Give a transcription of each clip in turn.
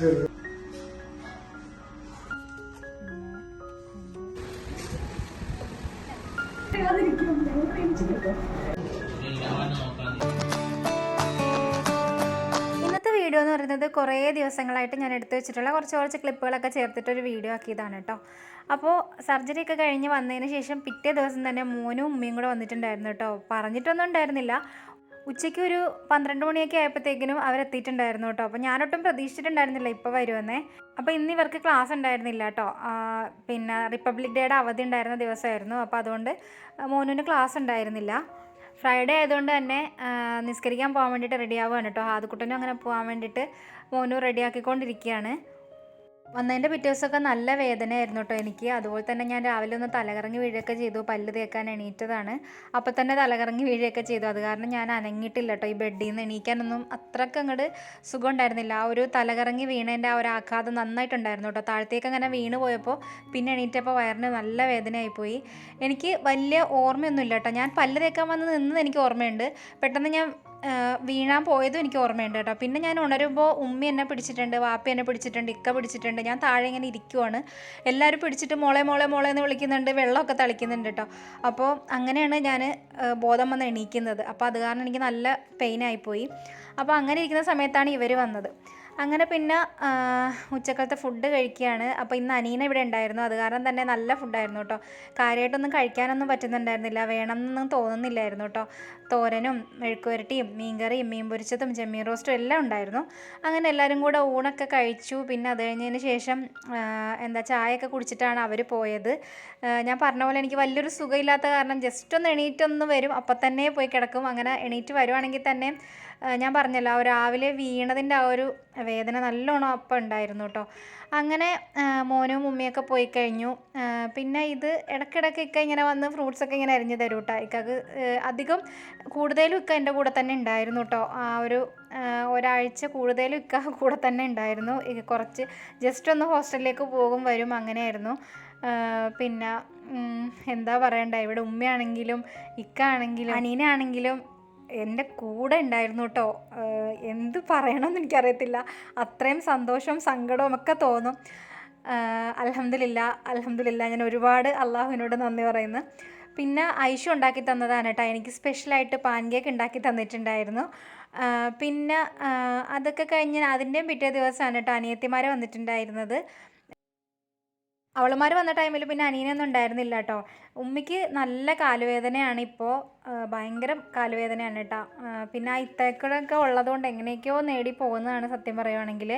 ഇന്നത്തെ വീഡിയോ എന്ന് പറയുന്നത് കുറേ ദിവസങ്ങളായിട്ട് ഞാൻ എടുത്തു വെച്ചിട്ടുള്ള കുറച്ച് ക്ലിപ്പുകളൊക്കെ ചേർത്തിട്ടൊരു വീഡിയോ ആക്കിയതാണ് കേട്ടോ. അപ്പോൾ സർജറി ഒക്കെ കഴിഞ്ഞ് വന്നതിന് ശേഷം പിറ്റേ ദിവസം തന്നെ മോനും ഉമ്മയും കൂടെ വന്നിട്ടുണ്ടായിരുന്നു കേട്ടോ. പറഞ്ഞിട്ടൊന്നും ഉണ്ടായിരുന്നില്ല. ഉച്ചയ്ക്ക് ഒരു 12 മണിയൊക്കെ ആയപ്പോഴത്തേക്കിനും അവരെത്തിയിട്ടുണ്ടായിരുന്നു കേട്ടോ. അപ്പോൾ ഞാനൊട്ടും പ്രതീക്ഷിച്ചിട്ടുണ്ടായിരുന്നില്ല ഇപ്പോൾ വരുമെന്നേ. അപ്പോൾ ഇന്ന് ഇവർക്ക് ക്ലാസ് ഉണ്ടായിരുന്നില്ല കേട്ടോ. പിന്നെ റിപ്പബ്ലിക് ഡേയുടെ അവധി ഉണ്ടായിരുന്ന ദിവസമായിരുന്നു. അപ്പോൾ അതുകൊണ്ട് മോനുവിന് ക്ലാസ് ഉണ്ടായിരുന്നില്ല. ഫ്രൈഡേ ആയതുകൊണ്ട് തന്നെ നിസ്കരിക്കാൻ പോകാൻ വേണ്ടിയിട്ട് റെഡി ആവുകയാണ് കേട്ടോ. ആദ്യക്കുട്ടനും അങ്ങനെ പോകാൻ വേണ്ടിയിട്ട് മോനും റെഡിയാക്കിക്കൊണ്ടിരിക്കുകയാണ്. വന്നതിൻ്റെ പിറ്റേ ദിവസമൊക്കെ നല്ല വേദനയായിരുന്നു കേട്ടോ എനിക്ക്. അതുപോലെ തന്നെ ഞാൻ രാവിലെ ഒന്ന് തലകറങ്ങി വീഴുകയൊക്കെ ചെയ്തു. പല്ല് തേക്കാൻ എണീറ്റതാണ്. അപ്പോൾ തന്നെ തലകറങ്ങി വീഴുകയൊക്കെ ചെയ്തു. അത് കാരണം ഞാൻ അനങ്ങിയിട്ടില്ല കേട്ടോ. ഈ ബെഡിൽ നിന്ന് എണീക്കാനൊന്നും അത്രയ്ക്ക് അങ്ങോട്ട് സുഖം ഉണ്ടായിരുന്നില്ല. ആ ഒരു തലകറങ്ങി വീണതിൻ്റെ ആ ഒരു ആഘാതം നന്നായിട്ടുണ്ടായിരുന്നു കേട്ടോ. താഴത്തേക്ക് അങ്ങനെ വീണ് പോയപ്പോൾ പിന്നെ എണീറ്റപ്പോൾ വയറിന് നല്ല വേദനയായിപ്പോയി. എനിക്ക് വലിയ ഓർമ്മയൊന്നുമില്ല കേട്ടോ. ഞാൻ പല്ല് തേക്കാൻ വന്ന് നിന്നത് എനിക്ക് ഓർമ്മയുണ്ട്. പെട്ടെന്ന് ഞാൻ വീഴാൻ പോയതും എനിക്ക് ഓർമ്മയുണ്ട് കേട്ടോ. പിന്നെ ഞാൻ ഉണരുമ്പോൾ ഉമ്മി എന്നെ പിടിച്ചിട്ടുണ്ട്, വാപ്പി എന്നെ പിടിച്ചിട്ടുണ്ട്, ഇക്ക പിടിച്ചിട്ടുണ്ട്. ഞാൻ താഴെ ഇങ്ങനെ ഇരിക്കുവാണ്. എല്ലാവരും പിടിച്ചിട്ട് മോളെ മോളെ മോളെ എന്ന് വിളിക്കുന്നുണ്ട്, വെള്ളമൊക്കെ തളിക്കുന്നുണ്ട് കേട്ടോ. അപ്പോൾ അങ്ങനെയാണ് ഞാൻ ബോധം വന്ന് എണീക്കുന്നത്. അപ്പോൾ അത് കാരണം എനിക്ക് നല്ല പെയിനായിപ്പോയി. അപ്പോൾ അങ്ങനെ ഇരിക്കുന്ന സമയത്താണ് ഇവർ വന്നത്. അങ്ങനെ പിന്നെ ഉച്ചക്കലത്തെ ഫുഡ് കഴിക്കുകയാണ്. അപ്പോൾ ഇന്ന് അനീന ഇവിടെ ഉണ്ടായിരുന്നു. അത് കാരണം തന്നെ നല്ല ഫുഡായിരുന്നു കേട്ടോ. കാര്യമായിട്ടൊന്നും കഴിക്കാനൊന്നും പറ്റുന്നുണ്ടായിരുന്നില്ല, വേണമെന്നൊന്നും തോന്നുന്നില്ലായിരുന്നു കേട്ടോ. തോരനും മെഴുക്കുവരട്ടിയും മീൻകറിയും മീൻ പൊരിച്ചതും ചെമ്മീൻ റോസ്റ്റും എല്ലാം ഉണ്ടായിരുന്നു. അങ്ങനെ എല്ലാവരും കൂടെ ഊണൊക്കെ കഴിച്ചു. പിന്നെ അത് കഴിഞ്ഞതിന് ശേഷം ചായയൊക്കെ കുടിച്ചിട്ടാണ് അവർ പോയത്. ഞാൻ പറഞ്ഞ പോലെ എനിക്ക് വലിയൊരു സുഖമില്ലാത്ത കാരണം ജസ്റ്റ് ഒന്ന് എണീറ്റൊന്ന് വരും, അപ്പം തന്നെ പോയി കിടക്കും. അങ്ങനെ എണീറ്റ് വരുവാണെങ്കിൽ തന്നെ ഞാൻ പറഞ്ഞല്ലോ, ആ രാവിലെ വീണതിൻ്റെ ആ ഒരു വേദന നല്ലോണം അപ്പം ഉണ്ടായിരുന്നു കേട്ടോ. അങ്ങനെ മോനും ഉമ്മയൊക്കെ പോയി കഴിഞ്ഞു. പിന്നെ ഇത് ഇടയ്ക്കിടയ്ക്കൊക്കെ ഇങ്ങനെ വന്ന് ഫ്രൂട്ട്സൊക്കെ ഇങ്ങനെ അരിഞ്ഞ് തരും കേട്ടോ. ഇക്കക്ക് അധികം കൂടുതലും ഇക്ക എൻ്റെ കൂടെ തന്നെ ഉണ്ടായിരുന്നു കേട്ടോ. ആ ഒരു ഒരാഴ്ച കൂടുതലും ഇക്ക കൂടെ തന്നെ ഉണ്ടായിരുന്നു. കുറച്ച് ജസ്റ്റ് ഒന്ന് ഹോസ്റ്റലിലേക്ക് പോകും വരും അങ്ങനെയായിരുന്നു. പിന്നെ എന്താ പറയണ്ട, ഇവിടെ ഉമ്മയാണെങ്കിലും ഇക്ക ആണെങ്കിലും അനീനാണെങ്കിലും എൻ്റെ കൂടെ ഉണ്ടായിരുന്നു കേട്ടോ. എന്ത് പറയണമെന്ന് എനിക്കറിയത്തില്ല. അത്രയും സന്തോഷവും സങ്കടവും ഒക്കെ തോന്നും. അൽഹംദുലില്ലാ ഞാൻ ഒരുപാട് അള്ളാഹുവിനോട് നന്ദി പറയുന്നു. പിന്നെ ഐഷു ഉണ്ടാക്കി തന്നതാണ് കേട്ടോ. എനിക്ക് സ്പെഷ്യലായിട്ട് പാൻ കേക്ക് ഉണ്ടാക്കി തന്നിട്ടുണ്ടായിരുന്നു. പിന്നെ അതൊക്കെ കഴിഞ്ഞ് അതിൻ്റെയും പിറ്റേ ദിവസമാണ് കേട്ടോ അനിയത്തിമാർ വന്നിട്ടുണ്ടായിരുന്നത്. അവളുമാർ വന്ന ടൈമിൽ പിന്നെ അനിയനൊന്നും ഉണ്ടായിരുന്നില്ല കേട്ടോ. ഉമ്മയ്ക്ക് നല്ല കാലുവേദനയാണ് ഇപ്പോൾ, ഭയങ്കര കാലുവേദനയാണ് കേട്ടോ. പിന്നെ ആ ഇത്തക്കളൊക്കെ ഉള്ളതുകൊണ്ട് എങ്ങനെയൊക്കെയോ നേടി പോകുന്നതാണ് സത്യം പറയുവാണെങ്കിൽ.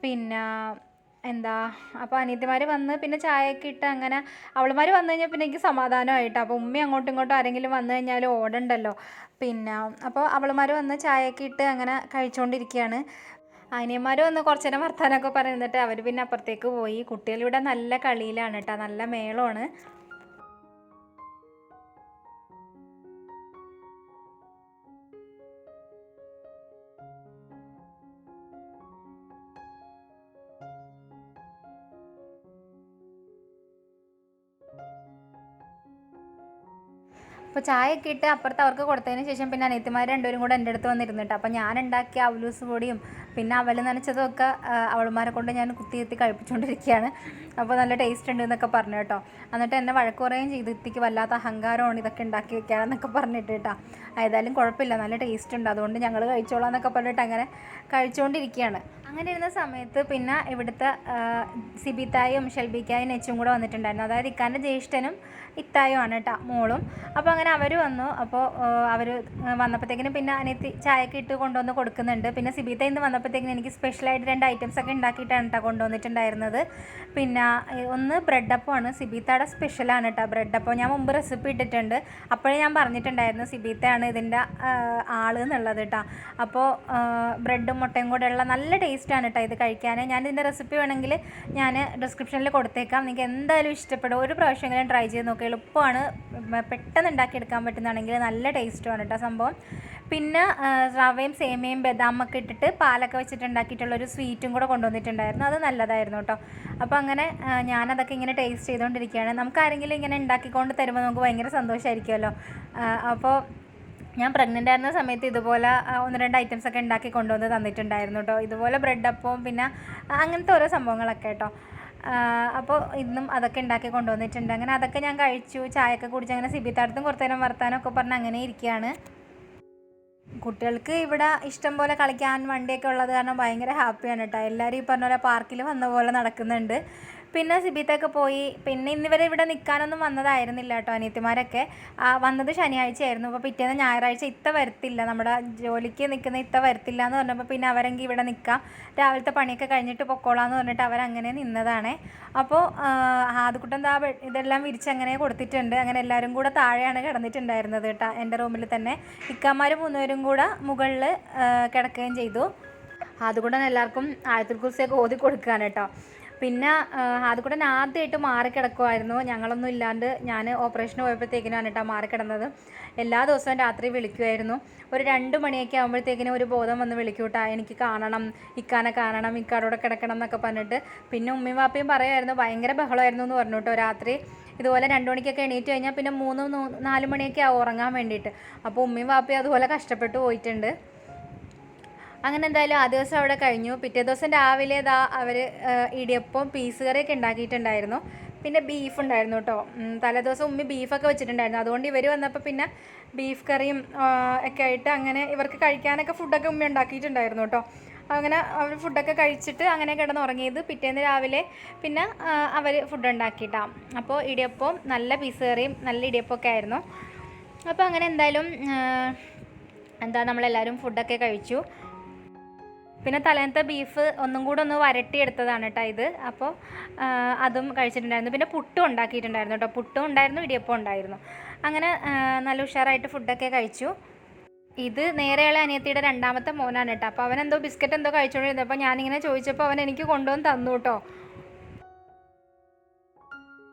പിന്നെ അപ്പോൾ അനിയത്തിമാർ വന്ന് പിന്നെ ചായയൊക്കെ ഇട്ട് അങ്ങനെ അവളുമാർ വന്നു കഴിഞ്ഞാൽ പിന്നെ എനിക്ക് സമാധാനമായിട്ടോ. അപ്പോൾ ഉമ്മ അങ്ങോട്ടും ഇങ്ങോട്ടും ആരെങ്കിലും വന്നു കഴിഞ്ഞാൽ ഓടണ്ടല്ലോ. പിന്നെ അപ്പോൾ അവളുമാർ വന്ന് ചായയൊക്കെ ഇട്ട് അങ്ങനെ കഴിച്ചുകൊണ്ടിരിക്കുകയാണ്. അനിയന്മാർ വന്ന് കുറച്ച് നേരം വർത്താനമൊക്കെ പറയുന്നിട്ട് അവർ പിന്നെ അപ്പുറത്തേക്ക് പോയി. കുട്ടികളിവിടെ നല്ല കളിയിലാണ് കേട്ടോ, നല്ല മേളമാണ്. അപ്പോൾ ചായയൊക്കെ ഇട്ട് അപ്പുറത്ത് അവർക്ക് കൊടുത്തതിന് ശേഷം പിന്നെ അനിയത്തിമാർ രണ്ടുപേരും കൂടെ എൻ്റെ അടുത്ത് വന്നിരുന്നിട്ട് അപ്പോൾ ഞാൻ ഉണ്ടാക്കിയ അവലൂസ് പൊടിയും പിന്നെ അവൽ നനച്ചതൊക്കെ അവളുമാരെ കൊണ്ട് ഞാൻ കുത്തി കഴിപ്പിച്ചുകൊണ്ടിരിക്കുകയാണ്. അപ്പോൾ നല്ല ടേസ്റ്റ് ഉണ്ട് എന്നൊക്കെ പറഞ്ഞു കേട്ടോ. എന്നിട്ട് എന്നെ വഴക്ക് പറയുകയും ചെയ്തു, ഇത്തിക്ക് വല്ലാത്ത അഹങ്കാരമാണ് ഇതൊക്കെ ഉണ്ടാക്കി വെക്കാനെന്നൊക്കെ പറഞ്ഞിട്ട് കേട്ടോ. ഏതായാലും കുഴപ്പമില്ല, നല്ല ടേസ്റ്റ് ഉണ്ട്, അതുകൊണ്ട് ഞങ്ങൾ കഴിച്ചോളാം എന്നൊക്കെ പറഞ്ഞിട്ട് അങ്ങനെ കഴിച്ചുകൊണ്ടിരിക്കുകയാണ്. അങ്ങനെ ഇരുന്ന സമയത്ത് പിന്നെ ഇവിടുത്തെ സിബിത്തായും ഷെൽബിക്കായും നെച്ചും കൂടെ വന്നിട്ടുണ്ടായിരുന്നു. അതായത് ഇക്കാൻ്റെ ജ്യേഷ്ഠനും ഇത്തായും ആണ് കേട്ടോ, മോളും. അപ്പോൾ അങ്ങനെ അവർ വന്നു. അപ്പോൾ അവർ വന്നപ്പോഴത്തേക്കിനും പിന്നെ അനിയത്തി ചായയൊക്കെ ഇട്ട് കൊണ്ടുവന്ന് കൊടുക്കുന്നുണ്ട്. പിന്നെ സിബിത്ത ഇന്ന് വന്നപ്പോഴത്തേക്കിനും എനിക്ക് സ്പെഷ്യലായിട്ട് 2 ഐറ്റംസൊക്കെ ഉണ്ടാക്കിയിട്ടാണ് കേട്ടോ കൊണ്ടുവന്നിട്ടുണ്ടായിരുന്നത്. പിന്നെ ഒന്ന് ബ്രെഡപ്പമാണ്, സിബിത്തയുടെ സ്പെഷ്യലാണ് കേട്ടോ ബ്രെഡപ്പം. ഞാൻ മുമ്പ് റെസിപ്പി ഇട്ടിട്ടുണ്ട്, അപ്പോഴേ ഞാൻ പറഞ്ഞിട്ടുണ്ടായിരുന്നു സിബിത്തയാണ് ഇതിൻ്റെ ആൾ എന്നുള്ളത് കേട്ടോ. അപ്പോൾ ബ്രെഡും മുട്ടയും കൂടെ ഉള്ള നല്ല ടേസ്റ്റാണ് കേട്ടോ ഇത് കഴിക്കാൻ. ഞാൻ ഇതിൻ്റെ റെസിപ്പി വേണമെങ്കിൽ ഞാൻ ഡിസ്ക്രിപ്ഷനിൽ കൊടുത്തേക്കാം. നിങ്ങൾക്ക് എന്തായാലും ഇഷ്ടപ്പെടും, ഒരു പ്രാവശ്യമെങ്കിലും ട്രൈ ചെയ്ത് നോക്കുക. എളുപ്പമാണ്, പെട്ടെന്ന് ഉണ്ടാക്കിയെടുക്കാൻ പറ്റുന്നതാണെങ്കിൽ നല്ല ടേസ്റ്റുമാണ് കേട്ടോ സംഭവം. പിന്നെ റവയും സേമിയയും ബദാമൊക്കെ ഇട്ടിട്ട് പാലൊക്കെ വെച്ചിട്ട് ഉണ്ടാക്കിയിട്ടുള്ളൊരു സ്വീറ്റും കൂടെ കൊണ്ടുവന്നിട്ടുണ്ടായിരുന്നു. അത് നല്ലതായിരുന്നു കേട്ടോ. അപ്പോൾ അങ്ങനെ ഞാനതൊക്കെ ഇങ്ങനെ ടേസ്റ്റ് ചെയ്തുകൊണ്ടിരിക്കുകയാണ്. നമുക്ക് ആരെങ്കിലും ഇങ്ങനെ ഉണ്ടാക്കിക്കൊണ്ട് തരുമ്പോൾ നമുക്ക് ഭയങ്കര സന്തോഷമായിരിക്കുമല്ലോ. അപ്പോൾ ഞാൻ പ്രഗ്നൻ്റ് ആയിരുന്ന സമയത്ത് ഇതുപോലെ 1-2 ഐറ്റംസൊക്കെ ഉണ്ടാക്കി കൊണ്ടുവന്ന് തന്നിട്ടുണ്ടായിരുന്നു കേട്ടോ. ഇതുപോലെ ബ്രെഡ് അപ്പവും പിന്നെ അങ്ങനത്തെ ഓരോ സംഭവങ്ങളൊക്കെ കേട്ടോ. അപ്പോൾ ഇന്നും അതൊക്കെ ഉണ്ടാക്കി കൊണ്ടുവന്നിട്ടുണ്ട്. അങ്ങനെ അതൊക്കെ ഞാൻ കഴിച്ചു, ചായയൊക്കെ കുടിച്ച് അങ്ങനെ സിബിത്താടത്തും കുറച്ച് നേരം വർത്താനമൊക്കെ പറഞ്ഞ് അങ്ങനെ ഇരിക്കുകയാണ്. കുട്ടികൾക്ക് ഇവിടെ ഇഷ്ടം പോലെ കളിക്കാൻ വണ്ടിയൊക്കെ ഉള്ളത് കാരണം ഭയങ്കര ഹാപ്പിയാണ് കേട്ടോ. എല്ലാവരും ഈ പറഞ്ഞ പോലെ പാർക്കിൽ വന്ന പോലെ നടക്കുന്നുണ്ട്. പിന്നെ സിബിത്തൊക്കെ പോയി. പിന്നെ ഇന്നിവരെ ഇവിടെ നിൽക്കാനൊന്നും വന്നതായിരുന്നില്ല കേട്ടോ. അനിയത്തിമാരൊക്കെ വന്നത് ശനിയാഴ്ചയായിരുന്നു. അപ്പോൾ പിറ്റേന്ന് ഞായറാഴ്ച ഇത്ത വരത്തില്ല, നമ്മുടെ ജോലിക്ക് നിൽക്കുന്ന ഇത്ത വരത്തില്ല എന്ന് പറഞ്ഞപ്പോൾ പിന്നെ അവരെങ്കിൽ ഇവിടെ നിൽക്കാം, രാവിലത്തെ പണിയൊക്കെ കഴിഞ്ഞിട്ട് പൊക്കോളാന്ന് പറഞ്ഞിട്ട് അവരങ്ങനെ നിന്നതാണേ. അപ്പോൾ ആദ്യക്കുട്ടൻ ഇതെല്ലാം വിരിച്ചങ്ങനെ കൊടുത്തിട്ടുണ്ട്. അങ്ങനെ എല്ലാവരും കൂടെ താഴെയാണ് കിടന്നിട്ടുണ്ടായിരുന്നത് കേട്ടോ, എൻ്റെ റൂമിൽ തന്നെ. ഇക്കാമാർ 3 പേരും കൂടെ മുകളിൽ കിടക്കുകയും ചെയ്തു. അതുകൊണ്ട് എല്ലാവർക്കും ആയത്തുൽ കുർസിയൊക്കെ ഓതി കൊടുക്കുകയാണ് കേട്ടോ. പിന്നെ അതുകൂടെ ആദ്യമായിട്ട് മാറിക്കിടക്കുമായിരുന്നു, ഞങ്ങളൊന്നും ഇല്ലാണ്ട്. ഞാൻ ഓപ്പറേഷന് പോയപ്പോഴത്തേക്കിനാണ് കേട്ടോ മാറിക്കിടന്നത്. എല്ലാ ദിവസവും രാത്രി വിളിക്കുമായിരുന്നു. ഒരു 2 മണിയൊക്കെ ആകുമ്പോഴത്തേക്കിനും ഒരു ബോധം വന്ന് വിളിക്കും കേട്ടോ, എനിക്ക് കാണണം, ഇക്കാനെ കാണണം, ഇക്കാടോടെ കിടക്കണം എന്നൊക്കെ പറഞ്ഞിട്ട്. പിന്നെ ഉമ്മയും വാപ്പയും പറയുമായിരുന്നു, ഭയങ്കര ബഹളമായിരുന്നു എന്ന് പറഞ്ഞു കേട്ടോ. രാത്രി ഇതുപോലെ 2 മണിക്കൊക്കെ എണീറ്റ് കഴിഞ്ഞാൽ പിന്നെ 3-4 മണിയൊക്കെ ആവും ഉറങ്ങാൻ വേണ്ടിയിട്ട്. അപ്പോൾ ഉമ്മയും വാപ്പയും അതുപോലെ കഷ്ടപ്പെട്ട് പോയിട്ടുണ്ട്. അങ്ങനെ എന്തായാലും ആ ദിവസം അവിടെ കഴിഞ്ഞു. പിറ്റേ ദിവസം രാവിലെ അവർ ഇടിയപ്പം പീസ് കറിയൊക്കെ ഉണ്ടാക്കിയിട്ടുണ്ടായിരുന്നു. പിന്നെ ബീഫ് ഉണ്ടായിരുന്നു കേട്ടോ. തലേദിവസം ഉമ്മി ബീഫൊക്കെ വെച്ചിട്ടുണ്ടായിരുന്നു. അതുകൊണ്ട് ഇവർ വന്നപ്പോൾ പിന്നെ ബീഫ് കറിയും ഒക്കെ ആയിട്ട് അങ്ങനെ ഇവർക്ക് കഴിക്കാനൊക്കെ ഫുഡൊക്കെ ഉമ്മ ഉണ്ടാക്കിയിട്ടുണ്ടായിരുന്നു കേട്ടോ. അങ്ങനെ അവർ ഫുഡൊക്കെ കഴിച്ചിട്ട് അങ്ങനെ കിടന്നുറങ്ങിയത്. പിറ്റേന്ന് രാവിലെ പിന്നെ അവർ ഫുഡ് ഉണ്ടാക്കിയിട്ടാണ്. അപ്പോൾ ഇടിയപ്പവും നല്ല പീസ് കറിയും നല്ല ഇടിയപ്പമൊക്കെ ആയിരുന്നു. അപ്പോൾ അങ്ങനെ എന്തായാലും നമ്മളെല്ലാവരും ഫുഡൊക്കെ കഴിച്ചു. പിന്നെ തലേന്നത്തെ ബീഫ് ഒന്നും കൂടെ ഒന്ന് വരട്ടിയെടുത്തതാണ് കേട്ടോ ഇത്. അപ്പോൾ അതും കഴിച്ചിട്ടുണ്ടായിരുന്നു. പിന്നെ പുട്ടും ഉണ്ടാക്കിയിട്ടുണ്ടായിരുന്നു കേട്ടോ. പുട്ടും ഉണ്ടായിരുന്നു, ഇടിയപ്പം ഉണ്ടായിരുന്നു. അങ്ങനെ നല്ല ഉഷാറായിട്ട് ഫുഡൊക്കെ കഴിച്ചു. ഇത് നേരെയുള്ള അനിയത്തിയുടെ 2ാമത്തെ മോനാണ് കേട്ടോ. അപ്പോൾ അവനെന്തോ ബിസ്ക്കറ്റ് എന്തോ കഴിച്ചുകൊണ്ടിരുന്നപ്പോൾ ഞാനിങ്ങനെ ചോദിച്ചപ്പോൾ അവൻ എനിക്ക് കൊണ്ടുവന്ന് തന്നു കേട്ടോ.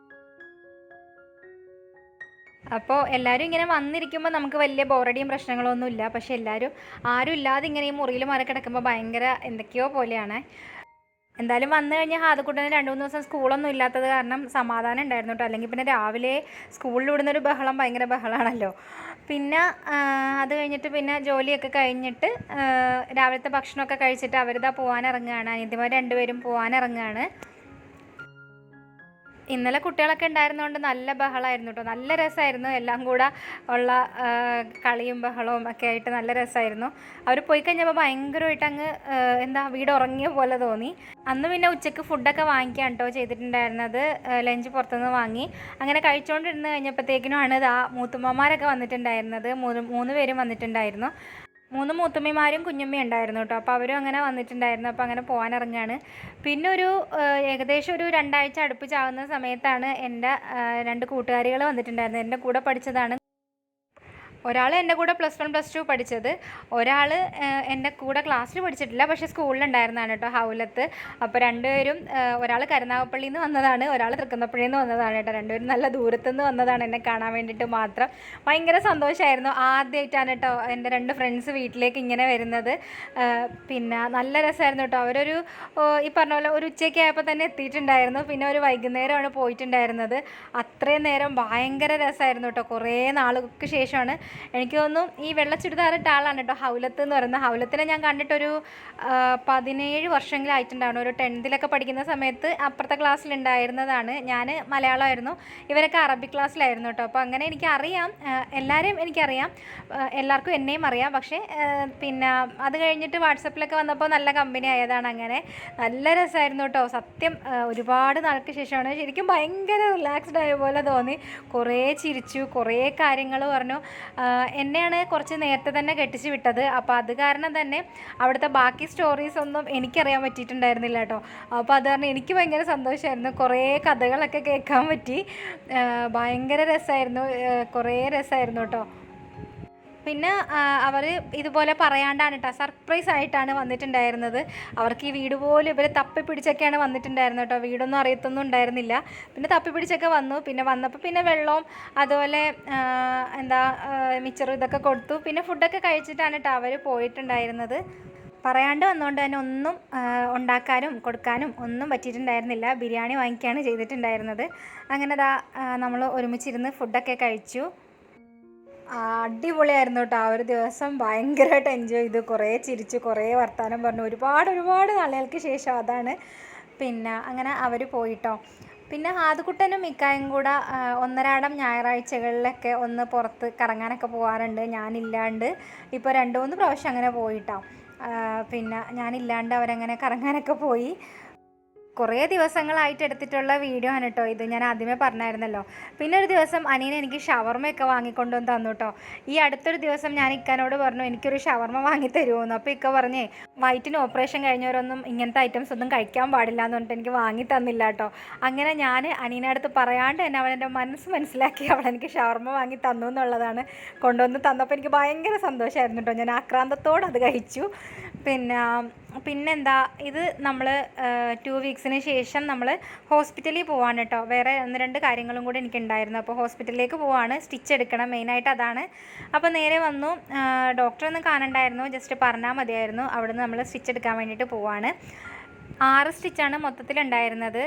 അപ്പോൾ എല്ലാവരും ഇങ്ങനെ വന്നിരിക്കുമ്പോൾ നമുക്ക് വലിയ ബോറടിയും പ്രശ്നങ്ങളൊന്നും ഇല്ല. പക്ഷേ ആരും ഇല്ലാതെ ഇങ്ങനെ ഈ മുറിയിൽ മാറി കിടക്കുമ്പോൾ ഭയങ്കര എന്തൊക്കെയോ പോലെയാണ്. എന്തായാലും വന്നു കഴിഞ്ഞാൽ ഹാദക്കുട്ടന് 2-3 ദിവസം സ്കൂളൊന്നും ഇല്ലാത്തത് കാരണം സമാധാനം ഉണ്ടായിരുന്നു കേട്ടോ. അല്ലെങ്കിൽ പിന്നെ രാവിലെ സ്കൂളിൽ വിടുന്നൊരു ബഹളം ഭയങ്കര ബഹളമാണല്ലോ. പിന്നെ അത് കഴിഞ്ഞിട്ട് പിന്നെ ജോലിയൊക്കെ കഴിഞ്ഞിട്ട് രാവിലത്തെ ഭക്ഷണമൊക്കെ കഴിച്ചിട്ട് അവരിതാ പോകാനിറങ്ങുകയാണ്. അനിയത്തിമാർ 2 പേരും പോകാനിറങ്ങുകയാണ്. ഇന്നലെ കുട്ടികളൊക്കെ ഉണ്ടായിരുന്നതുകൊണ്ട് നല്ല ബഹളമായിരുന്നു കേട്ടോ. നല്ല രസമായിരുന്നു, എല്ലാം കൂടെ ഉള്ള കളിയും ബഹളവും ഒക്കെ ആയിട്ട് നല്ല രസമായിരുന്നു. അവർ പോയി കഴിഞ്ഞപ്പോൾ ഭയങ്കരമായിട്ട് അങ്ങ് വീട് ഉറങ്ങിയ പോലെ തോന്നി. അന്ന് പിന്നെ ഉച്ചയ്ക്ക് ഫുഡൊക്കെ വാങ്ങിക്കാൻ കേട്ടോ ചെയ്തിട്ടുണ്ടായിരുന്നത്. ലഞ്ച് പുറത്തുനിന്ന് വാങ്ങി. അങ്ങനെ കഴിച്ചുകൊണ്ടിരുന്ന് കഴിഞ്ഞപ്പോഴത്തേക്കിനുമാണ് മൂത്തുമ്മമാരൊക്കെ വന്നിട്ടുണ്ടായിരുന്നത്. 3 പേരും വന്നിട്ടുണ്ടായിരുന്നു. 3 മൂത്തുമ്മമാരും കുഞ്ഞുമ്മയും ഉണ്ടായിരുന്നു കേട്ടോ. അപ്പോൾ അവരും അങ്ങനെ വന്നിട്ടുണ്ടായിരുന്നു. അപ്പോൾ അങ്ങനെ പോകാനിറങ്ങുകയാണ്. പിന്നെ ഏകദേശം ഒരു 2 ആഴ്ച അടുപ്പിച്ചാവുന്ന സമയത്താണ് എൻ്റെ 2 കൂട്ടുകാരികൾ വന്നിട്ടുണ്ടായിരുന്നത്. എൻ്റെ കൂടെ പഠിച്ചതാണ്. ഒരാൾ എൻ്റെ കൂടെ +1 +2 പഠിച്ചത്, ഒരാൾ എൻ്റെ കൂടെ ക്ലാസ്സിൽ പഠിച്ചിട്ടില്ല, പക്ഷേ സ്കൂളിലുണ്ടായിരുന്നതാണ് കേട്ടോ, ഹൗലത്ത്. അപ്പോൾ 2 പേരും, ഒരാൾ കരുനാഗപ്പള്ളിയിൽ നിന്ന് വന്നതാണ്, ഒരാൾ തൃക്കുന്നപ്പുഴയിൽ നിന്ന് വന്നതാണ് കേട്ടോ. 2 പേരും നല്ല ദൂരത്തുനിന്ന് വന്നതാണ് എന്നെ കാണാൻ വേണ്ടിയിട്ട് മാത്രം. ഭയങ്കര സന്തോഷമായിരുന്നു. ആദ്യമായിട്ടാണ് കേട്ടോ എൻ്റെ 2 ഫ്രണ്ട്സ് വീട്ടിലേക്ക് ഇങ്ങനെ വരുന്നത്. പിന്നെ നല്ല രസമായിരുന്നു കേട്ടോ. അവരൊരു ഈ പറഞ്ഞ പോലെ ഒരു ഉച്ചയ്ക്ക് ആയപ്പോൾ തന്നെ എത്തിയിട്ടുണ്ടായിരുന്നു. പിന്നെ ഒരു വൈകുന്നേരമാണ് പോയിട്ടുണ്ടായിരുന്നത്. അത്രയും നേരം ഭയങ്കര രസമായിരുന്നു കേട്ടോ. കുറേ നാളുകൾക്ക് ശേഷമാണ്. എനിക്ക് തോന്നുന്നു ഈ വെള്ള ചുരിദാറിട്ട ആളാണ് കേട്ടോ ഹൗലത്ത് എന്ന് പറയുന്നത്. ഹൗലത്തിനെ ഞാൻ കണ്ടിട്ടൊരു 17 വർഷമെങ്കിലും ആയിട്ടുണ്ടായിരുന്നു. ഒരു 10th പഠിക്കുന്ന സമയത്ത് അപ്പുറത്തെ ക്ലാസ്സിലുണ്ടായിരുന്നതാണ്. ഞാൻ മലയാളമായിരുന്നു, ഇവരൊക്കെ അറബിക് ക്ലാസ്സിലായിരുന്നു കേട്ടോ. അപ്പോൾ അങ്ങനെ എനിക്കറിയാം, എല്ലാവരെയും എനിക്കറിയാം, എല്ലാവർക്കും എന്നെയും അറിയാം. പക്ഷേ പിന്നെ അത് കഴിഞ്ഞിട്ട് വാട്സപ്പിലൊക്കെ വന്നപ്പോൾ നല്ല കമ്പനി ആയതാണ്. അങ്ങനെ നല്ല രസമായിരുന്നു കേട്ടോ. സത്യം ഒരുപാട് നാൾക്ക് ശേഷമാണ്. ശരിക്കും ഭയങ്കര റിലാക്സ്ഡ് ആയ പോലെ തോന്നി. കുറേ ചിരിച്ചു, കുറേ കാര്യങ്ങൾ പറഞ്ഞു. എന്നെയാണ് കുറച്ച് നേരത്തെ തന്നെ കെട്ടിച്ച് വിട്ടത്. അപ്പോൾ അത് കാരണം തന്നെ അവിടുത്തെ ബാക്കി സ്റ്റോറീസ് ഒന്നും എനിക്കറിയാൻ പറ്റിയിട്ടുണ്ടായിരുന്നില്ല കേട്ടോ. അപ്പോൾ അത് കാരണം എനിക്ക് ഭയങ്കര സന്തോഷമായിരുന്നു. കുറേ കഥകളൊക്കെ കേൾക്കാൻ പറ്റി. ഭയങ്കര രസമായിരുന്നു, കുറേ രസമായിരുന്നു കേട്ടോ. പിന്നെ അവർ ഇതുപോലെ പറയാണ്ടാണ് കേട്ടോ, സർപ്രൈസ് ആയിട്ടാണ് വന്നിട്ടുണ്ടായിരുന്നത്. അവർക്ക് ഈ വീട് പോലും ഇവർ തപ്പിപ്പിടിച്ചൊക്കെയാണ് വന്നിട്ടുണ്ടായിരുന്നത് കേട്ടോ. വീടൊന്നും അറിയത്തൊന്നും ഉണ്ടായിരുന്നില്ല. പിന്നെ തപ്പിപ്പിടിച്ചൊക്കെ വന്നു. പിന്നെ വന്നപ്പോൾ പിന്നെ വെള്ളവും അതുപോലെ മിച്ചറും ഇതൊക്കെ കൊടുത്തു. പിന്നെ ഫുഡൊക്കെ കഴിച്ചിട്ടാണ് കേട്ടോ അവർ പോയിട്ടുണ്ടായിരുന്നത്. പറയാണ്ട് വന്നുകൊണ്ട് തന്നെ ഒന്നും ഉണ്ടാക്കാനും കൊടുക്കാനും ഒന്നും പറ്റിയിട്ടുണ്ടായിരുന്നില്ല. ബിരിയാണി വാങ്ങിക്കുകയാണ് ചെയ്തിട്ടുണ്ടായിരുന്നത്. അങ്ങനെ നമ്മൾ ഒരുമിച്ചിരുന്ന് ഫുഡൊക്കെ കഴിച്ചു. അടിപൊളിയായിരുന്നു കേട്ടോ. ആ ഒരു ദിവസം ഭയങ്കരമായിട്ട് എൻജോയ് ചെയ്തു. കുറേ ചിരിച്ചു, കുറേ വർത്തമാനം പറഞ്ഞു. ഒരുപാട് നാളുകൾക്ക് ശേഷം അതാണ്. പിന്നെ അങ്ങനെ അവർ പോയിട്ടോ. പിന്നെ ഹാദുക്കുട്ടനും മിക്കായും കൂടെ ഒന്നരാടം ഞായറാഴ്ചകളിലൊക്കെ ഒന്ന് പുറത്ത് കറങ്ങാനൊക്കെ പോകാറുണ്ട്. ഞാനില്ലാണ്ട് ഇപ്പോൾ 2-3 പ്രാവശ്യം അങ്ങനെ പോയിട്ടോ. പിന്നെ ഞാനില്ലാണ്ട് അവരങ്ങനെ കറങ്ങാനൊക്കെ പോയി. കുറേ ദിവസങ്ങളായിട്ട് എടുത്തിട്ടുള്ള വീഡിയോ ആണ് കേട്ടോ ഇത്. ഞാൻ ആദ്യമേ പറഞ്ഞായിരുന്നല്ലോ. പിന്നെ ഒരു ദിവസം അനിയനെ എനിക്ക് ഷവർമ്മയൊക്കെ വാങ്ങിക്കൊണ്ടുവന്ന് തന്നു കേട്ടോ. ഈ അടുത്തൊരു ദിവസം ഞാൻ ഇക്കാനോട് പറഞ്ഞു എനിക്കൊരു ഷവർമ്മ വാങ്ങി തരുമോയെന്ന്. അപ്പോൾ ഇക്ക പറഞ്ഞേ വയറ്റിന് ഓപ്പറേഷൻ കഴിഞ്ഞവരൊന്നും ഇങ്ങനത്തെ ഐറ്റംസ് ഒന്നും കഴിക്കാൻ പാടില്ല എന്ന് പറഞ്ഞിട്ട് എനിക്ക് വാങ്ങി തന്നില്ല കേട്ടോ. അങ്ങനെ ഞാൻ അനീനെ അടുത്ത് പറയാണ്ട് തന്നെ അവളെൻ്റെ മനസ്സ് മനസ്സിലാക്കി അവളെനിക്ക് ഷവർമ്മ വാങ്ങി തന്നു എന്നുള്ളതാണ്. കൊണ്ടുവന്ന് തന്നപ്പോൾ എനിക്ക് ഭയങ്കര സന്തോഷമായിരുന്നു കേട്ടോ. ഞാൻ ആക്രാന്തത്തോടെ അത് കഴിച്ചു. പിന്നെന്താ ഇത് നമ്മൾ 2 വീക്സിന് ശേഷം നമ്മൾ ഹോസ്പിറ്റലിൽ പോവാണ് കേട്ടോ. വേറെ 1-2 കാര്യങ്ങളും കൂടി എനിക്കുണ്ടായിരുന്നു. അപ്പോൾ ഹോസ്പിറ്റലിലേക്ക് പോവാണ്. സ്റ്റിച്ച് എടുക്കണം, മെയിനായിട്ട് അതാണ്. അപ്പോൾ നേരെ വന്നു. ഡോക്ടറൊന്നും കാണണ്ടായിരുന്നു, ജസ്റ്റ് പറഞ്ഞാൽ മതിയായിരുന്നു. അവിടുന്ന് നമ്മൾ സ്റ്റിച്ച് എടുക്കാൻ വേണ്ടിയിട്ട് പോവാണ്. 6 സ്റ്റിച്ചാണ് മൊത്തത്തിലുണ്ടായിരുന്നത്.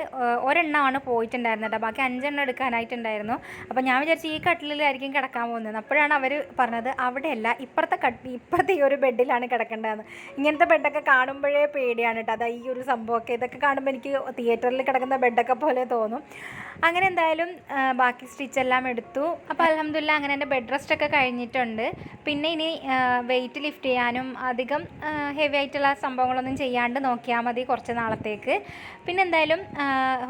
ഒരെണ്ണമാണ് പോയിട്ടുണ്ടായിരുന്നത് കേട്ടോ. ബാക്കി 5 എണ്ണം എടുക്കാനായിട്ടുണ്ടായിരുന്നു. അപ്പോൾ ഞാൻ വിചാരിച്ചു ഈ കട്ടിലായിരിക്കും കിടക്കാൻ പോകുന്നത്. അപ്പോഴാണ് അവർ പറഞ്ഞത് അവിടെയല്ല, ഇപ്പുറത്തെ ഈ ഒരു ബെഡിലാണ് കിടക്കേണ്ടതെന്ന്. ഇങ്ങനത്തെ ബെഡൊക്കെ കാണുമ്പോഴേ പേടിയാണ് കേട്ടോ. അതാ ഈ ഒരു സംഭവമൊക്കെ ഇതൊക്കെ കാണുമ്പോൾ എനിക്ക് തിയേറ്ററിൽ കിടക്കുന്ന ബെഡൊക്കെ പോലെ തോന്നും. അങ്ങനെ എന്തായാലും ബാക്കി സ്റ്റിച്ചെല്ലാം എടുത്തു. അപ്പോൾ അൽഹംദുലില്ലാ അങ്ങനെ എൻ്റെ ബെഡ് റെസ്റ്റൊക്കെ കഴിഞ്ഞിട്ടുണ്ട്. പിന്നെ ഇനി വെയിറ്റ് ലിഫ്റ്റ് ചെയ്യാനും അധികം ഹെവി ആയിട്ടുള്ള സംഭവങ്ങളൊന്നും ചെയ്യാണ്ട് നോക്കിയാൽ മതി കുറച്ച് നാളത്തേക്ക്. പിന്നെ എന്തായാലും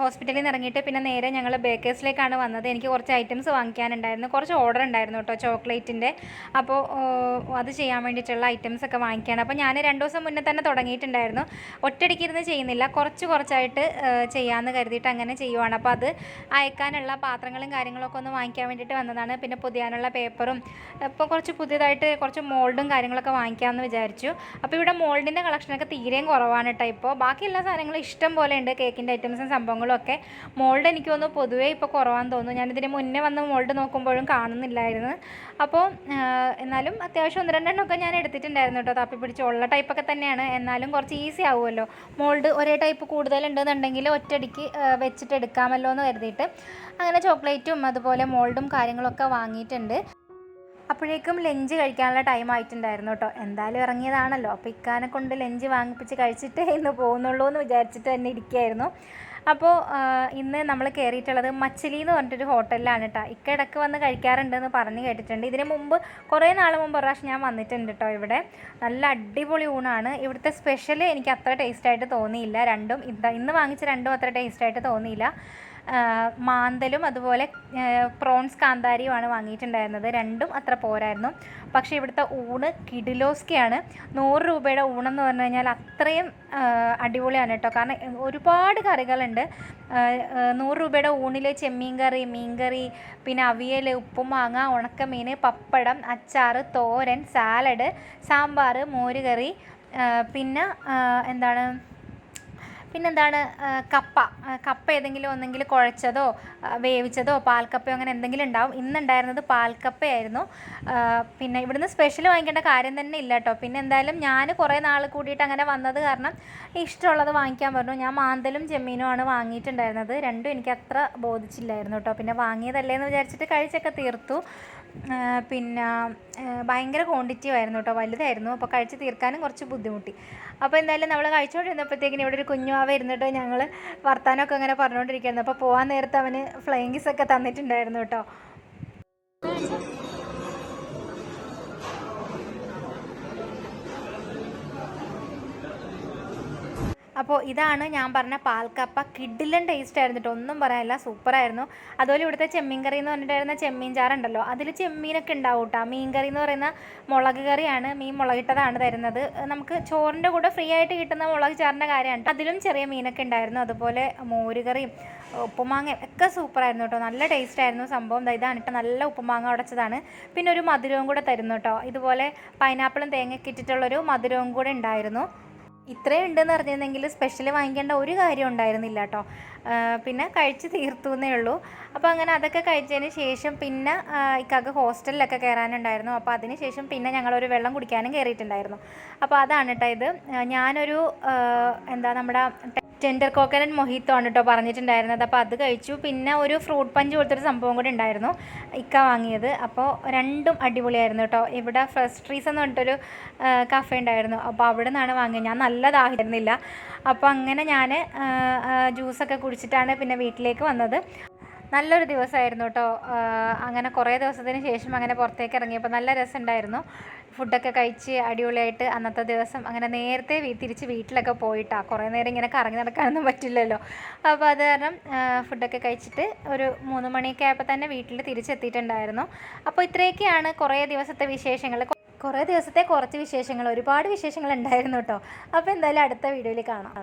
ഹോസ്പിറ്റലിൽ നിന്ന് ഇറങ്ങിയിട്ട് പിന്നെ നേരെ ഞങ്ങൾ ബേക്കേഴ്സിലേക്കാണ് വന്നത്. എനിക്ക് കുറച്ച് ഐറ്റംസ് വാങ്ങിക്കാനുണ്ടായിരുന്നു. കുറച്ച് ഓർഡർ ഉണ്ടായിരുന്നു കേട്ടോ ചോക്ലേറ്റിൻ്റെ. അപ്പോൾ അത് ചെയ്യാൻ വേണ്ടിയിട്ടുള്ള ഐറ്റംസൊക്കെ വാങ്ങിക്കുകയാണ്. അപ്പോൾ ഞാൻ 2 ദിവസം മുന്നേ തന്നെ തുടങ്ങിയിട്ടുണ്ടായിരുന്നു. ഒറ്റയടിക്കിരുന്ന് ചെയ്യുന്നില്ല, കുറച്ചായിട്ട് ചെയ്യാമെന്ന് കരുതിയിട്ട് അങ്ങനെ ചെയ്യുവാണ്. അപ്പോൾ അത് അയക്കാനുള്ള പാത്രങ്ങളും കാര്യങ്ങളൊക്കെ ഒന്ന് വാങ്ങിക്കാൻ വേണ്ടിയിട്ട് വന്നതാണ്. പിന്നെ പൊതിയാനുള്ള പേപ്പറും ഇപ്പോൾ കുറച്ച് പുതിയതായിട്ട് കുറച്ച് മോൾഡും കാര്യങ്ങളൊക്കെ വാങ്ങിക്കാമെന്ന് വിചാരിച്ചു. അപ്പോൾ ഇവിടെ മോൾഡിൻ്റെ കളക്ഷനൊക്കെ തീരെയും കുറവാണ് കേട്ടോ. ഇപ്പോൾ ബാക്കി എല്ലാ സാധനങ്ങളും ഇഷ്ടം പോലെ ഉണ്ട്, കേക്കിൻ്റെ ഐറ്റംസും സംഭവങ്ങളും ഒക്കെ. മോൾഡ് എനിക്ക് തോന്നുന്നു പൊതുവേ ഇപ്പോൾ കുറവാന്ന് തോന്നുന്നു. ഞാനിതിന് മുന്നേ വന്ന് മോൾഡ് നോക്കുമ്പോഴും കാണുന്നില്ലായിരുന്നു. അപ്പോൾ എന്നാലും അത്യാവശ്യം 1-2 എണ്ണമൊക്കെ ഞാൻ എടുത്തിട്ടുണ്ടായിരുന്നു കേട്ടോ. തപ്പി പിടിച്ചുള്ള ടൈപ്പൊക്കെ തന്നെയാണ്, എന്നാലും കുറച്ച് ഈസി ആവുമല്ലോ. മോൾഡ് ഒരേ ടൈപ്പ് കൂടുതലുണ്ടെന്നുണ്ടെങ്കിൽ ഒറ്റയടിക്ക് വെച്ചിട്ട് എടുക്കാമല്ലോ എന്ന് കരുതിയിട്ട് അങ്ങനെ ചോക്ലേറ്റും അതുപോലെ മോൾഡും കാര്യങ്ങളൊക്കെ വാങ്ങിയിട്ടുണ്ട്. അപ്പോഴേക്കും ലഞ്ച് കഴിക്കാനുള്ള ടൈം ആയിട്ടുണ്ടായിരുന്നു കേട്ടോ. എന്തായാലും ഇറങ്ങിയതാണല്ലോ, അപ്പോൾ ഇക്കാനെ കൊണ്ട് ലഞ്ച് വാങ്ങിപ്പിച്ച് കഴിച്ചിട്ടേ ഇന്ന് പോകുന്നുള്ളൂ എന്ന് വിചാരിച്ചിട്ട് തന്നെ ഇരിക്കുകയായിരുന്നു. അപ്പോൾ ഇന്ന് നമ്മൾ കയറിയിട്ടുള്ളത് മച്ചിലി എന്ന് പറഞ്ഞിട്ടൊരു ഹോട്ടലിലാണ് കേട്ടോ. ഇടയ്ക്ക് വന്ന് കഴിക്കാറുണ്ടെന്ന് പറഞ്ഞ് കേട്ടിട്ടുണ്ട്. ഇതിന് മുമ്പ് കുറേ നാൾ മുമ്പ് ഒരു പ്രാവശ്യം ഞാൻ വന്നിട്ടുണ്ട് കേട്ടോ. ഇവിടെ നല്ല അടിപൊളി ഊണാണ്. ഇവിടുത്തെ സ്പെഷ്യൽ എനിക്ക് അത്ര ടേസ്റ്റായിട്ട് തോന്നിയില്ല. ഇന്ന് വാങ്ങിച്ച രണ്ടും അത്ര ടേസ്റ്റായിട്ട് തോന്നിയില്ല. മാന്തലും അതുപോലെ പ്രോൺസ് കാന്താരിയുമാണ് വാങ്ങിയിട്ടുണ്ടായിരുന്നത്. രണ്ടും അത്ര പോരായിരുന്നു. പക്ഷേ ഇവിടുത്തെ ഊണ് കിഡിലോസ്കയാണ്. 100 രൂപയുടെ ഊണെന്ന് പറഞ്ഞു കഴിഞ്ഞാൽ അത്രയും അടിപൊളിയാണ് കേട്ടോ. കാരണം ഒരുപാട് കറികളുണ്ട്. 100 രൂപയുടെ ഊണിൽ ചെമ്മീൻ കറി, മീൻകറി, പിന്നെ അവിയൽ, ഉപ്പുമാങ്ങ, ഉണക്കമീൻ, പപ്പടം, അച്ചാർ, തോരൻ, സാലഡ്, സാമ്പാർ, മോരുകറി, പിന്നെ പിന്നെന്താണ് കപ്പ ഏതെങ്കിലും ഒന്നെങ്കിൽ കുഴച്ചതോ വേവിച്ചതോ പാൽക്കപ്പയോ അങ്ങനെ എന്തെങ്കിലും ഉണ്ടാവും. ഇന്നുണ്ടായിരുന്നത് പാൽക്കപ്പയായിരുന്നു. പിന്നെ ഇവിടുന്ന് സ്പെഷ്യൽ വാങ്ങിക്കേണ്ട കാര്യം തന്നെ ഇല്ല കേട്ടോ. പിന്നെ എന്തായാലും ഞാൻ കുറേ നാൾ കൂടിയിട്ട് അങ്ങനെ വന്നത് കാരണം ഇഷ്ടമുള്ളത് വാങ്ങിക്കാൻ പറഞ്ഞു. ഞാൻ മാന്തലും ചെമ്മീനുമാണ് വാങ്ങിയിട്ടുണ്ടായിരുന്നത്. രണ്ടും എനിക്ക് അത്ര ബോധിച്ചില്ലായിരുന്നു കേട്ടോ. പിന്നെ വാങ്ങിയതല്ലേ എന്ന് വിചാരിച്ചിട്ട് കഴിച്ചൊക്കെ തീർത്തു. പിന്നെ ഭയങ്കര ക്വാണ്ടിറ്റി ആയിരുന്നു കേട്ടോ, വലുതായിരുന്നു. അപ്പോൾ കഴിച്ച് തീർക്കാനും കുറച്ച് ബുദ്ധിമുട്ടി. അപ്പോൾ എന്തായാലും നമ്മൾ കഴിച്ചുകൊണ്ടിരുന്നപ്പോഴത്തേക്കിനും ഇവിടെ ഒരു കുഞ്ഞുവാവ ഇരുന്നിട്ട് ഞങ്ങൾ വർത്താനമൊക്കെ അങ്ങനെ പറഞ്ഞുകൊണ്ടിരിക്കുകയായിരുന്നു. അപ്പോൾ പോകാൻ നേരത്ത് അവന് ഫ്ലൈയിങ് കിസ്സൊക്കെ തന്നിട്ടുണ്ടായിരുന്നു കേട്ടോ. അപ്പോൾ ഇതാണ് ഞാൻ പറഞ്ഞ പാൽക്കപ്പ. കിഡിലൻ ടേസ്റ്റ് ആയിരുന്നു കേട്ടോ, ഒന്നും പറയാനില്ല, സൂപ്പറായിരുന്നു. അതുപോലെ ഇവിടുത്തെ ചെമ്മീൻ കറി എന്ന് പറഞ്ഞിട്ടായിരുന്ന ചെമ്മീൻ ചാറുണ്ടല്ലോ, അതിൽ ചെമ്മീനൊക്കെ ഉണ്ടാവും കേട്ടോ. മീൻ കറി എന്ന് പറയുന്ന മുളക് കറിയാണ്, മീൻ മുളകിട്ടതാണ് തരുന്നത്. നമുക്ക് ചോറിൻ്റെ കൂടെ ഫ്രീ ആയിട്ട് കിട്ടുന്ന മുളക് ചാറിൻ്റെ കാര്യമാണ്. അതിലും ചെറിയ മീനൊക്കെ ഉണ്ടായിരുന്നു. അതുപോലെ മോരുകറിയും ഉപ്പുമാങ്ങയും ഒക്കെ സൂപ്പറായിരുന്നു കേട്ടോ. നല്ല ടേസ്റ്റ് ആയിരുന്നു സംഭവം. ഇതാണ് കേട്ടോ, നല്ല ഉപ്പുമാങ്ങ ഉടച്ചതാണ്. പിന്നെ ഒരു മധുരവും കൂടെ തരുന്നു കേട്ടോ. ഇതുപോലെ പൈനാപ്പിളും തേങ്ങയൊക്കെ ഇട്ടിട്ടുള്ളൊരു മധുരവും കൂടെ ഉണ്ടായിരുന്നു. ഇത്രയും ഉണ്ടെന്ന് അറിഞ്ഞിരുന്നെങ്കിൽ സ്പെഷ്യൽ വാങ്ങിക്കേണ്ട ഒരു കാര്യം ഉണ്ടായിരുന്നില്ല കേട്ടോ. പിന്നെ കഴിച്ച് തീർത്തു എന്നേ ഉള്ളൂ. അപ്പോൾ അങ്ങനെ അതൊക്കെ കഴിച്ചതിന് ശേഷം പിന്നെ ഇക്കാക്ക് ഹോസ്റ്റലിലൊക്കെ കയറാനുണ്ടായിരുന്നു. അപ്പോൾ അതിന് ശേഷം പിന്നെ ഞങ്ങളൊരു വെള്ളം കുടിക്കാനും കയറിയിട്ടുണ്ടായിരുന്നു. അപ്പോൾ അതാണ് കേട്ടോ ഇത്. ഞാനൊരു നമ്മുടെ ടെൻഡർ കോക്കനട്ട് മൊഹിത്തോ ആണ് കേട്ടോ പറഞ്ഞിട്ടുണ്ടായിരുന്നത്. അപ്പോൾ അത് കഴിച്ചു. പിന്നെ ഒരു ഫ്രൂട്ട് പഞ്ച് പോലത്തെ ഒരു സംഭവം കൂടി ഉണ്ടായിരുന്നു ഇക്ക വാങ്ങിയത്. അപ്പോൾ രണ്ടും അടിപൊളിയായിരുന്നു കേട്ടോ. ഇവിടെ ഫ്രഷ് ട്രീസ് എന്ന് പറഞ്ഞിട്ടൊരു കഫേ ഉണ്ടായിരുന്നു. അപ്പോൾ അവിടെ നിന്നാണ് വാങ്ങിയത്. ഞാൻ നല്ല ദാഹിച്ചിരുന്നില്ല. അപ്പോൾ അങ്ങനെ ഞാൻ ജ്യൂസൊക്കെ കുടിച്ചിട്ടാണ് പിന്നെ വീട്ടിലേക്ക് വന്നത്. നല്ലൊരു ദിവസമായിരുന്നു കേട്ടോ. അങ്ങനെ കുറേ ദിവസത്തിന് ശേഷം അങ്ങനെ പുറത്തേക്ക് ഇറങ്ങിയപ്പോൾ നല്ല രസമുണ്ടായിരുന്നു. ഫുഡൊക്കെ കഴിച്ച് അടിപൊളിയായിട്ട് അന്നത്തെ ദിവസം അങ്ങനെ നേരത്തെ തിരിച്ച് വീട്ടിലൊക്കെ പോയിട്ടാണ്. കുറേ നേരം ഇങ്ങനെ കറങ്ങി നടക്കാനൊന്നും പറ്റില്ലല്ലോ. അപ്പോൾ അത് കാരണം ഫുഡൊക്കെ കഴിച്ചിട്ട് ഒരു 3 മണിയൊക്കെ ആയപ്പോൾ തന്നെ വീട്ടിൽ തിരിച്ചെത്തിയിട്ടുണ്ടായിരുന്നു. അപ്പോൾ ഇത്രയൊക്കെയാണ് കുറേ ദിവസത്തെ വിശേഷങ്ങൾ. കുറേ ദിവസത്തെ കുറച്ച് വിശേഷങ്ങൾ, ഒരുപാട് വിശേഷങ്ങൾ ഉണ്ടായിരുന്നു കേട്ടോ. അപ്പോൾ എന്തായാലും അടുത്ത വീഡിയോയിൽ കാണാം.